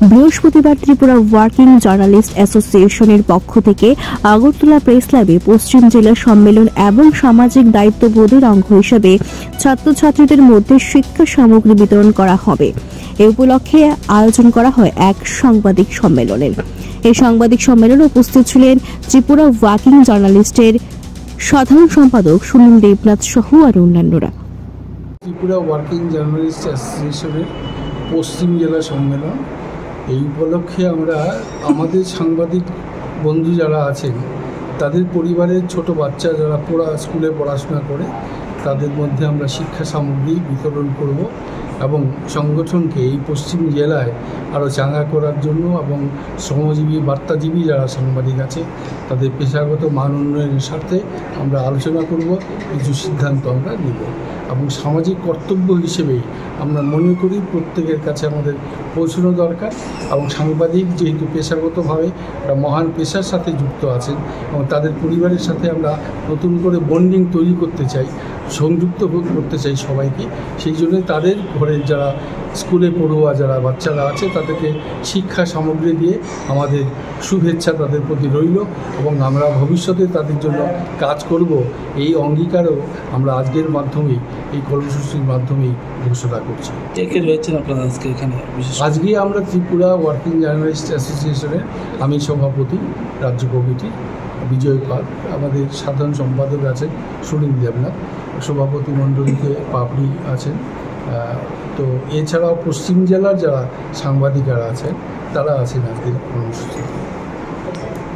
বৃহস্পতিবার Tripura working journalist অ্যাসোসিয়েশনের পক্ষ থেকে আগরতলা প্রেস ক্লাবে পশ্চিম জেলা সম্মেলন এবং সামাজিক দায়িত্ববোধের অঙ্গ হিসেবে ছাত্রছাত্রীদের মধ্যে শিক্ষা সামগ্রী বিতরণ করা হবে। এ উপলক্ষে আয়োজন করা হয় এক সাংবাদিক সম্মেলনের। এই সাংবাদিক সম্মেলনে উপস্থিত ছিলেন ত্রিপুরা ওয়ার্কিং জার্নালিস্টের সাধারণ সম্পাদক সুনীল দেবনাথ সহ আর অন্যান্যরা। ত্রিপুরা ওয়ার্কিং জার্নালিস্ট অ্যাসোসিয়েশনের পশ্চিম জেলা সম্মেলন, এই উপলক্ষে আমরা আমাদের সাংবাদিক বন্ধু যারা আছেন তাদের পরিবারের ছোট বাচ্চা যারা স্কুলে পড়াশোনা করে তাদের মধ্যে আমরা শিক্ষা সামগ্রী বিতরণ করব এবং সংগঠনকে এই পশ্চিম জেলায় আরও চাঙ্গা করার জন্য এবং শ্রমজীবী বার্তাজীবী যারা সাংবাদিক আছে তাদের পেশাগত মান উন্নয়নের স্বার্থে আমরা আলোচনা করব, কিছু সিদ্ধান্ত আমরা নেব এবং সামাজিক কর্তব্য হিসেবেই আমরা মনে করি প্রত্যেকের কাছে আমাদের পৌঁছানো দরকার। এবং সাংবাদিক যেহেতু পেশাগতভাবে একটা মহান পেশার সাথে যুক্ত আছেন এবং তাদের পরিবারের সাথে আমরা নতুন করে বন্ডিং তৈরি করতে চাই, সংযুক্ত করতে চাই সবাইকে। সেই জন্য তাদের ঘরের যারা স্কুলে পড়ুয়া যারা বাচ্চারা আছে তাদেরকে শিক্ষা সামগ্রী দিয়ে আমাদের শুভেচ্ছা তাদের প্রতি রইল এবং আমরা ভবিষ্যতে তাদের জন্য কাজ করব, এই অঙ্গীকারও আমরা আজকের মাধ্যমেই এই কর্মসূচির মাধ্যমেই ঘোষণা করছি। কে রয়েছেন আপনারা আজকে এখানে? আজকে আমরা ত্রিপুরা ওয়ার্কিং জার্নালিস্ট অ্যাসোসিয়েশনের আমি সভাপতি, রাজ্য কমিটি বিজয় পাল, আমাদের সাধারণ সম্পাদক আছেন সুনীল দেবনাথ, সভাপতি মণ্ডলীতে পাপড়ি আছেন। তো এছাড়াও পশ্চিম জেলার যারা সাংবাদিকরা আছেন তারা আছেন আজকের কর্মসূচিতে।